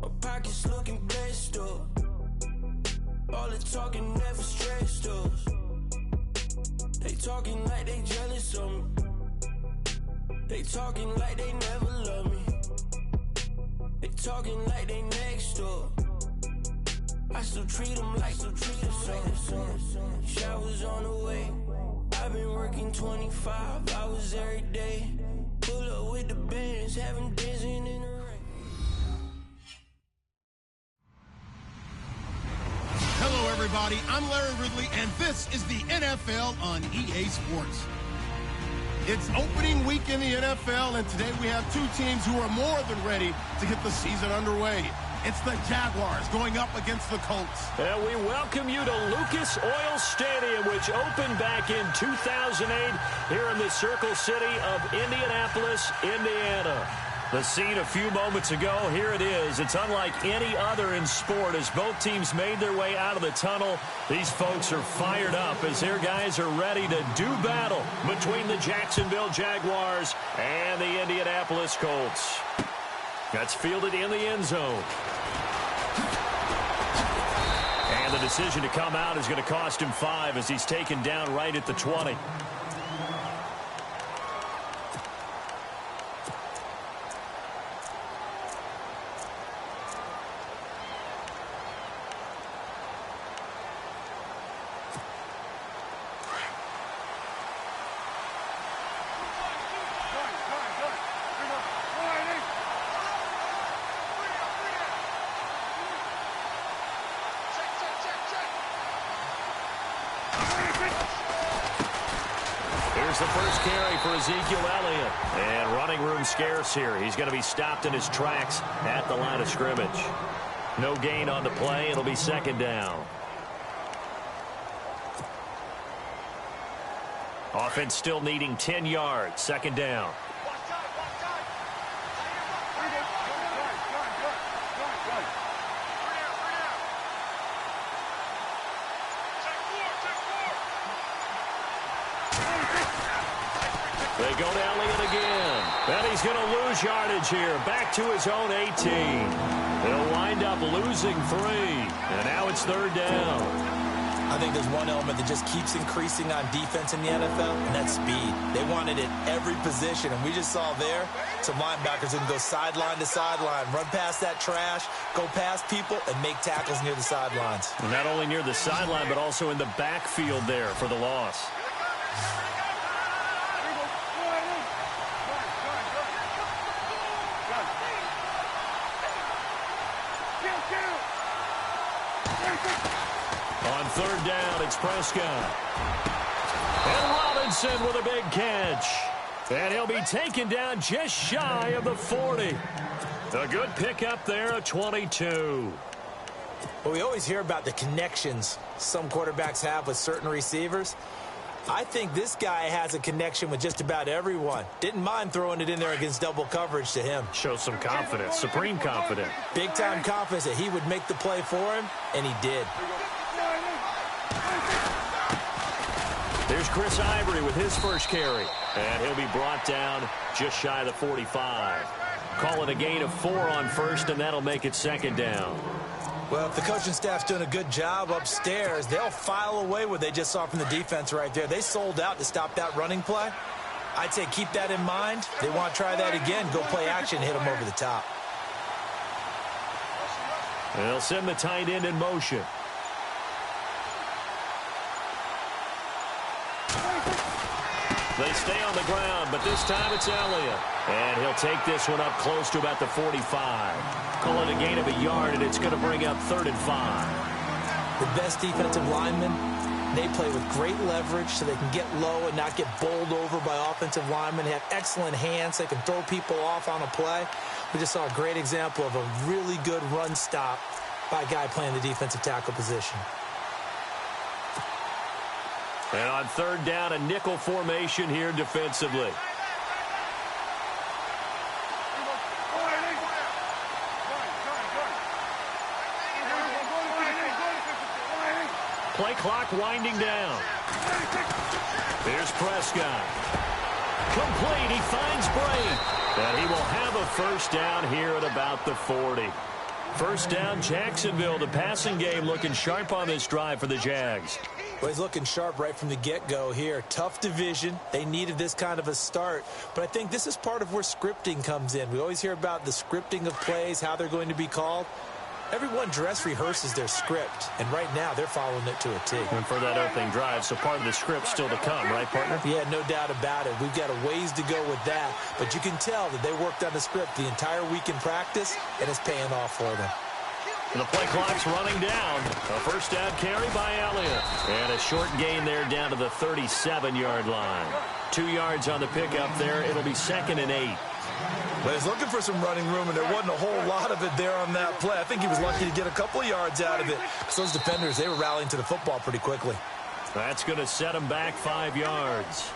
My pockets looking blessed up. All the talking never stressed us. They talking like they jealous of me. They talking like they never love me. They talking like they next door. I still treat them like some. Showers on the way. I've been working 25 hours every day. Pull up with the bands, have them dancing in the rain. Hello, everybody. I'm Larry Ridley, and this is the NFL on EA Sports. It's opening week in the NFL, and today we have two teams who are more than ready to get the season underway. It's the Jaguars going up against the Colts. And we welcome you to Lucas Oil Stadium, which opened back in 2008 here in the Circle City of Indianapolis, Indiana. The scene a few moments ago, here it is. It's unlike any other in sport as both teams made their way out of the tunnel. These folks are fired up as their guys are ready to do battle between the Jacksonville Jaguars and the Indianapolis Colts. That's fielded in the end zone. And the decision to come out is going to cost him 5 as he's taken down right at the 20. Here's the first carry for Ezekiel Elliott. And running room scarce here. He's going to be stopped in his tracks at the line of scrimmage. No gain on the play. It'll be second down. Offense still needing 10 yards. Second down. They go to Elliott again. And he's going to lose yardage here. Back to his own 18. They'll wind up losing 3. And now it's third down. I think there's one element that just keeps increasing on defense in the NFL, and that's speed. They want it at every position, and we just saw there some linebackers who can go sideline to sideline, run past that trash, go past people, and make tackles near the sidelines. And not only near the sideline, but also in the backfield there for the loss. On third down, it's Prescott. And Robinson with a big catch. And he'll be taken down just shy of the 40. A good pickup there at 22. Well, we always hear about the connections some quarterbacks have with certain receivers. I think this guy has a connection with just about everyone. Didn't mind throwing it in there against double coverage to him. Shows some confidence, supreme confidence. Big-time confidence that he would make the play for him, and he did. There's Chris Ivory with his first carry. And he'll be brought down just shy of the 45. Call it a gain of 4 on first, and that'll make it second down. Well, if the coaching staff's doing a good job upstairs, they'll file away what they just saw from the defense right there. They sold out to stop that running play. I'd say keep that in mind. They want to try that again, go play action, hit them over the top. They'll send the tight end in motion. They stay on the ground, but this time it's Elliott. And he'll take this one up close to about the 45. Call it a gain of a yard, and it's going to bring up 3rd and 5. The best defensive linemen, they play with great leverage so they can get low and not get bowled over by offensive linemen. They have excellent hands. They can throw people off on a play. We just saw a great example of a really good run stop by a guy playing the defensive tackle position. And on third down, a nickel formation here defensively. Play clock winding down. Here's Prescott. Complete. He finds Bray. And he will have a first down here at about the 40. First down, Jacksonville. The passing game looking sharp on this drive for the Jags. Well, he's looking sharp right from the get-go here. Tough division. They needed this kind of a start. But I think this is part of where scripting comes in. We always hear about the scripting of plays, how they're going to be called. Everyone dress rehearses their script, and right now they're following it to a T. And for that opening drive, so part of the script still to come, right, partner? Yeah, no doubt about it. We've got a ways to go with that, but you can tell that they worked on the script the entire week in practice, and it's paying off for them. And the play clock's running down. A first down carry by Elliott. And a short gain there down to the 37-yard line. 2 yards on the pickup there. It'll be 2nd and 8. But he's looking for some running room, and there wasn't a whole lot of it there on that play. I think he was lucky to get a couple of yards out of it. So those defenders, they were rallying to the football pretty quickly. That's going to set him back 5 yards.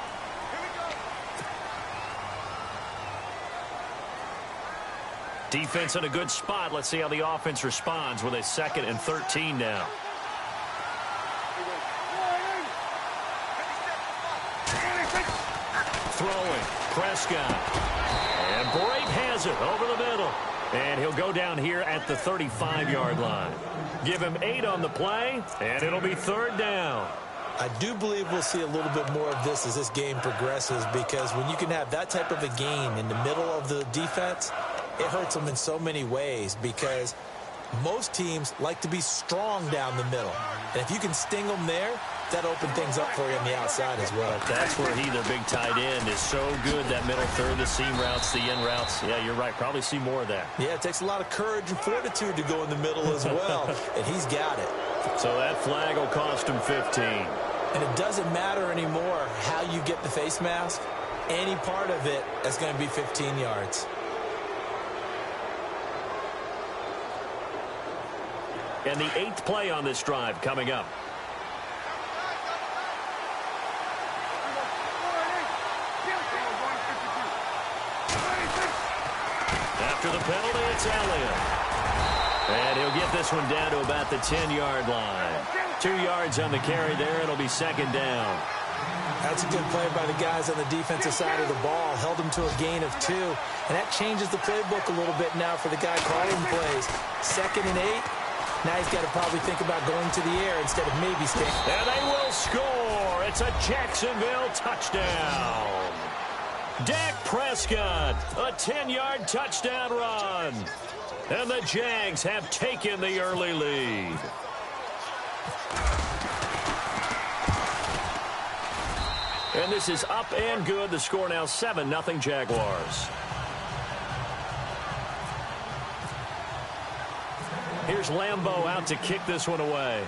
Defense in a good spot. Let's see how the offense responds with a 2nd and 13 now. Throwing. Prescott. And Brate has it over the middle. And he'll go down here at the 35-yard line. Give him 8 on the play, and it'll be 3rd down. I do believe we'll see a little bit more of this as this game progresses, because when you can have that type of a gain in the middle of the defense, it hurts them in so many ways, because most teams like to be strong down the middle. And if you can sting them there, that opens things up for you on the outside as well. But that's where he, their big tight end, is so good, that middle third, the seam routes, the in routes. Yeah, you're right. Probably see more of that. Yeah, it takes a lot of courage and fortitude to go in the middle as well, and he's got it. So that flag will cost him 15. And it doesn't matter anymore how you get the face mask. Any part of it is going to be 15 yards. And the 8th play on this drive coming up. After the penalty, it's Elliott. And he'll get this one down to about the 10-yard line. 2 yards on the carry there. It'll be 2nd down. That's a good play by the guys on the defensive side of the ball. Held them to a gain of 2. And that changes the playbook a little bit now for the guy calling plays. 2nd and 8. Now he's got to probably think about going to the air instead of maybe staying. And they will score. It's a Jacksonville touchdown. Dak Prescott, a 10-yard touchdown run. And the Jags have taken the early lead. And this is up and good. The score now 7-0 Jaguars. Here's Lambeau out to kick this one away.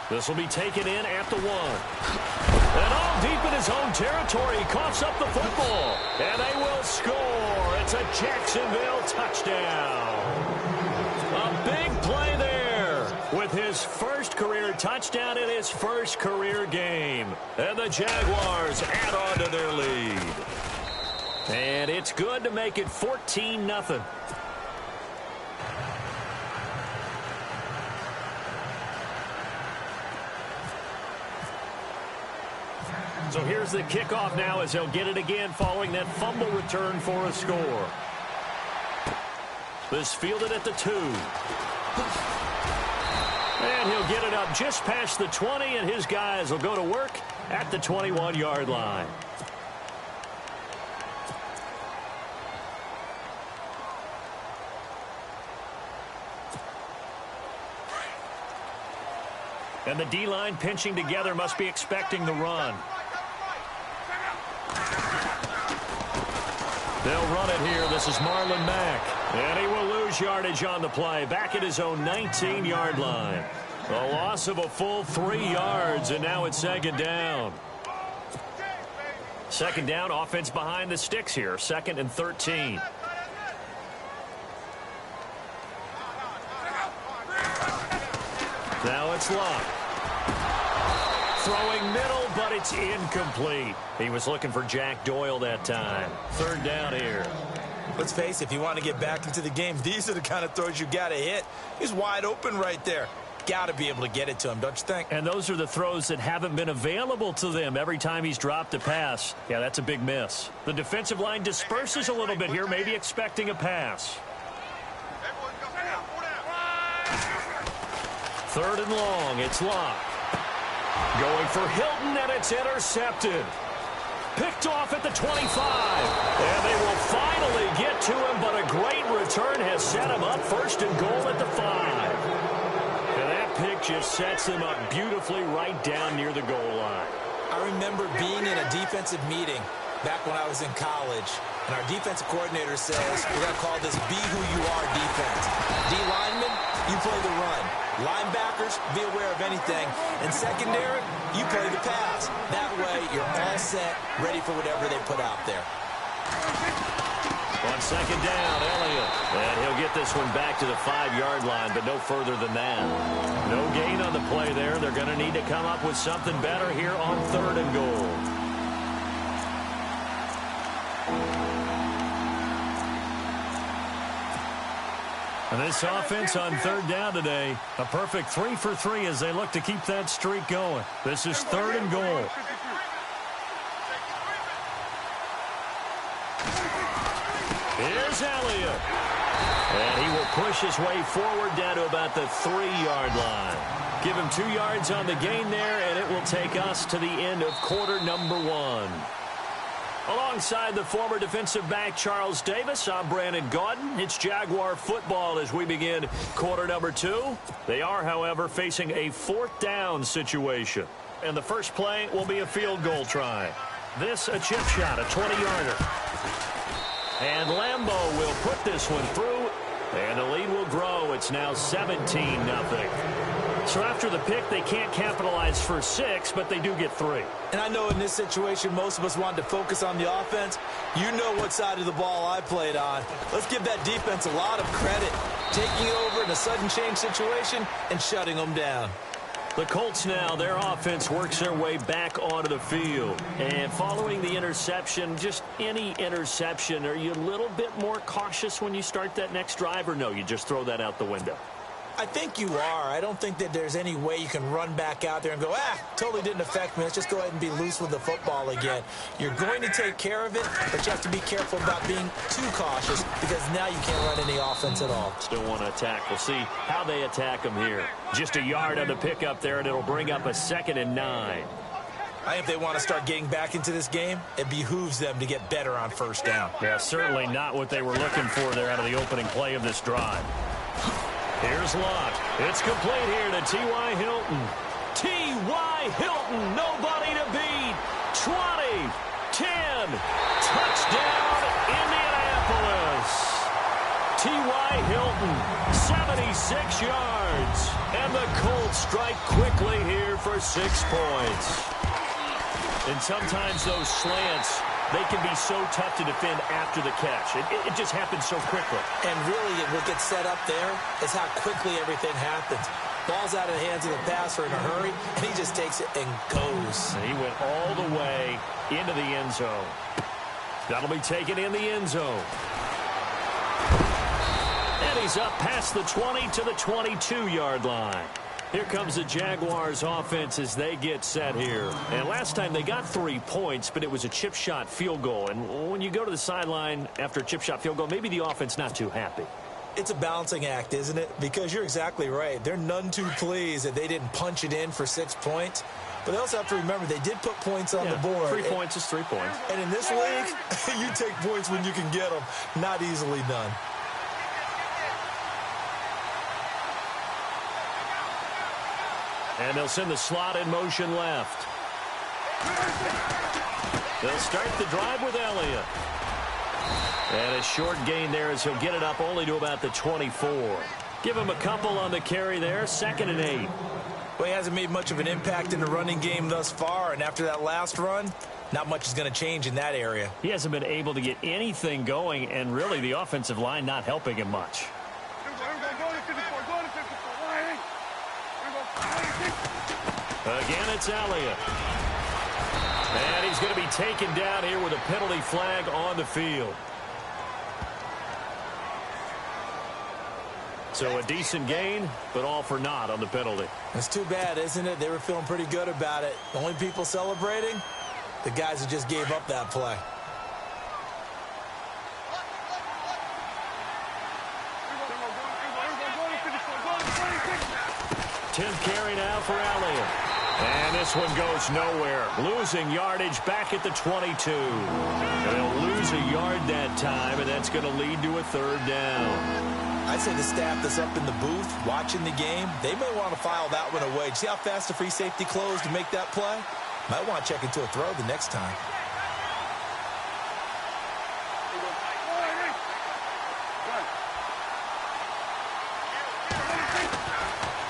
This will be taken in at the 1. And all deep in his own territory. He coughs up the football. And they will score. It's a Jacksonville touchdown. A big play there with his first career touchdown in his first career game. And the Jaguars add on to their lead. And it's good to make it 14-0. So here's the kickoff now as they'll get it again following that fumble return for a score. This fielded at the 2. And he'll get it up just past the 20, and his guys will go to work at the 21-yard line. And the D-line pinching together, must be expecting the run. They'll run it here. This is Marlon Mack. And he will lose yardage on the play. Back at his own 19-yard line. A loss of a full 3 yards, and now it's 2nd down. 2nd down, offense behind the sticks here. 2nd and 13. Now it's Locke. Throwing middle, but it's incomplete. He was looking for Jack Doyle that time. 3rd down here. Let's face it, if you want to get back into the game, these are the kind of throws you got to hit. He's wide open right there. got to be able to get it to him, don't you think? And those are the throws that haven't been available to them every time he's dropped a pass. Yeah, that's a big miss. The defensive line disperses a little bit here, maybe expecting a pass. Third and long, it's Locke. Going for Hilton, and it's intercepted. Picked off at the 25. And they will finally get to him, but a great return has set him up first and goal at the 5. And that pick just sets them up beautifully right down near the goal line. I remember being in a defensive meeting back when I was in college, and our defensive coordinator says, we're going to call this be who you are defense. D lineman, you play the run. Linebackers, be aware of anything. And secondary, you play the pass. That way, you're all set, ready for whatever they put out there. On second down, Elliott. And he'll get this one back to the 5-yard line, but no further than that. No gain on the play there. They're going to need to come up with something better here on third and goal. And this offense on third down today, a perfect 3 for 3 as they look to keep that streak going. This is third and goal. Here's Elliott. And he will push his way forward down to about the 3-yard line. Give him 2 yards on the gain there, and it will take us to the end of quarter number 1. Alongside the former defensive back Charles Davis, I'm Brandon Gaudin. It's Jaguar football as we begin quarter number 2. They are, however, facing a 4th down situation. And the first play will be a field goal try. This a chip shot, a 20-yarder. And Lambeau will put this one through, and the lead will grow. It's now 17-0. So after the pick, they can't capitalize for 6, but they do get 3. And I know in this situation, most of us wanted to focus on the offense. You know what side of the ball I played on. Let's give that defense a lot of credit, taking over in a sudden change situation and shutting them down. The Colts now, their offense works their way back onto the field. And following the interception, just any interception, are you a little bit more cautious when you start that next drive, or no, you just throw that out the window? I think you are. I don't think that there's any way you can run back out there and go, totally didn't affect me. Let's just go ahead and be loose with the football again. You're going to take care of it, but you have to be careful about being too cautious because now you can't run any offense at all. Still want to attack. We'll see how they attack them here. Just a yard on the pickup there, and it'll bring up a 2nd and 9. I think if they want to start getting back into this game, it behooves them to get better on first down. Yeah, certainly not what they were looking for there out of the opening play of this drive. Here's Locke. It's complete here to T.Y. Hilton. T.Y. Hilton, nobody to beat. 20, 10, touchdown, Indianapolis. T.Y. Hilton, 76 yards. And the Colts strike quickly here for 6 points. And sometimes those slants, they can be so tough to defend after the catch. It just happens so quickly. And really, what gets set up there is how quickly everything happens. Ball's out of the hands of the passer in a hurry, and he just takes it and goes. And he went all the way into the end zone. That'll be taken in the end zone. And he's up past the 20 to the 22-yard line. Here comes the Jaguars offense as they get set here. And last time they got 3 points, but it was a chip shot field goal. And when you go to the sideline after a chip shot field goal, maybe the offense not too happy. It's a balancing act, isn't it? Because you're exactly right. They're none too pleased that they didn't punch it in for 6 points. But they also have to remember they did put points on the board. 3 points is 3 points. And in this league, you take points when you can get them. Not easily done. And they'll send the slot in motion left. They'll start the drive with Elliott. And a short gain there as he'll get it up only to about the 24. Give him a couple on the carry there, 2nd and 8. Well, he hasn't made much of an impact in the running game thus far, and after that last run, not much is going to change in that area. He hasn't been able to get anything going, and really the offensive line not helping him much. Again, it's Elliott. And he's going to be taken down here with a penalty flag on the field. So a decent gain, but all for naught on the penalty. It's too bad, isn't it? They were feeling pretty good about it. The only people celebrating, the guys who just gave up that play. 10th carry now for Elliott. And this one goes nowhere. Losing yardage back at the 22. They'll lose a yard that time, and that's going to lead to a 3rd down. I'd say the staff that's up in the booth watching the game, they may want to file that one away. See how fast the free safety closed to make that play? Might want to check into a throw the next time.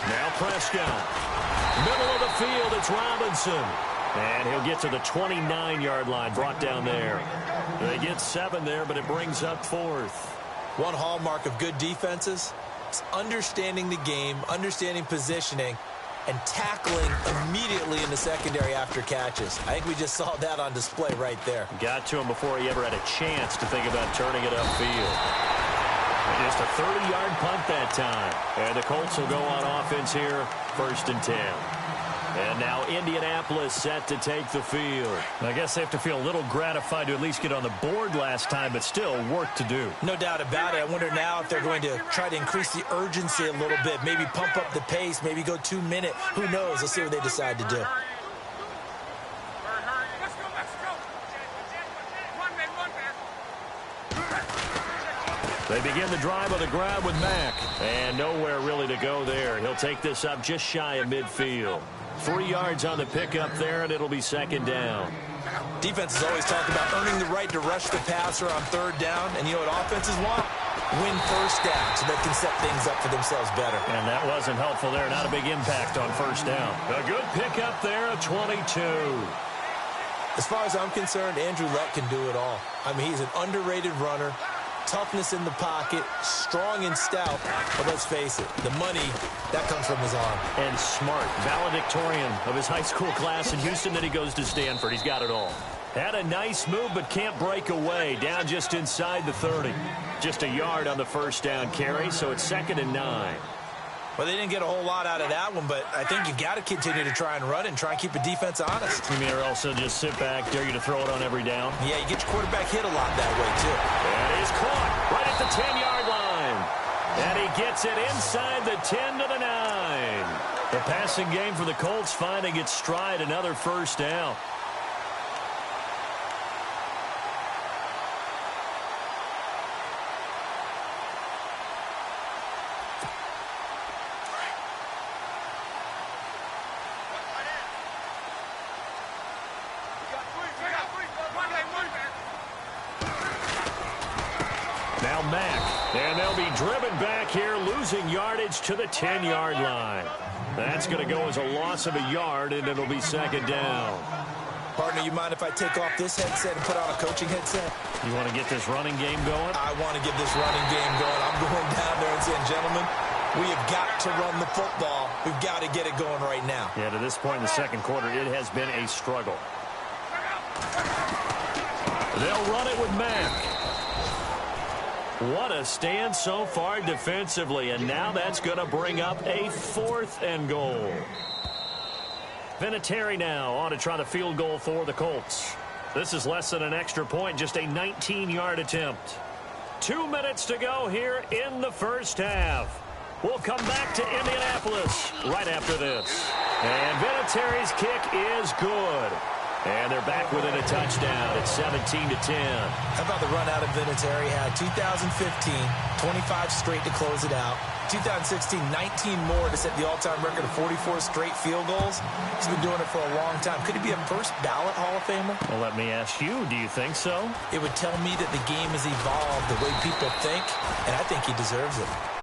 Now Prescott. Middle of the field, it's Robinson. And he'll get to the 29-yard line, brought down there. They get 7 there, but it brings up 4th. One hallmark of good defenses is understanding the game, understanding positioning, and tackling immediately in the secondary after catches. I think we just saw that on display right there. Got to him before he ever had a chance to think about turning it upfield. Just a 30-yard punt that time. And the Colts will go on offense here, 1st and 10. And now Indianapolis set to take the field. I guess they have to feel a little gratified to at least get on the board last time, but still work to do. No doubt about it. I wonder now if they're going to try to increase the urgency a little bit, maybe pump up the pace, maybe go 2-minute. Who knows? Let's see what they decide to do. They begin the drive on the ground with Mack. And nowhere really to go there. He'll take this up just shy of midfield. 3 yards on the pickup there, and it'll be 2nd down. Defenses always talk about earning the right to rush the passer on 3rd down. And you know what offenses want? Win 1st down so they can set things up for themselves better. And that wasn't helpful there. Not a big impact on 1st down. A good pickup there at 22. As far as I'm concerned, Andrew Luck can do it all. I mean, he's an underrated runner. Toughness in the pocket, strong and stout, but let's face it, the money, that comes from his arm. And smart, valedictorian of his high school class in Houston, then he goes to Stanford. He's got it all. Had a nice move, but can't break away. Down just inside the 30. Just a yard on the 1st down carry, so it's 2nd and 9. Well, they didn't get a whole lot out of that one, but I think you got to continue to try and run and try and keep a defense honest. You mean, or else they'll just sit back, dare you to throw it on every down? Yeah, you get your quarterback hit a lot that way, too. And he's caught right at the 10-yard line. And he gets it inside the 10 to the 9. The passing game for the Colts finding its stride, another 1st down. Now Mack, and they'll be driven back here, losing yardage to the 10-yard line. That's going to go as a loss of a yard, and it'll be 2nd down. Partner, you mind if I take off this headset and put on a coaching headset? You want to get this running game going? I want to get this running game going. I'm going down there and saying, gentlemen, we have got to run the football. We've got to get it going right now. Yeah, to this point in the 2nd quarter, it has been a struggle. They'll run it with Mack. What a stand so far defensively, and now that's going to bring up a 4th and goal. Vinatieri now on to try the field goal for the Colts. This is less than an extra point, just a 19-yard attempt. 2 minutes to go here in the 1st half. We'll come back to Indianapolis right after this. And Vinatieri's kick is good. And they're back within a touchdown at 17-10. How about the run out of Vinatieri? Had 2015, 25 straight to close it out. 2016, 19 more to set the all-time record of 44 straight field goals. He's been doing it for a long time. Could he be a first ballot Hall of Famer? Well, let me ask you, do you think so? It would tell me that the game has evolved the way people think, and I think he deserves it.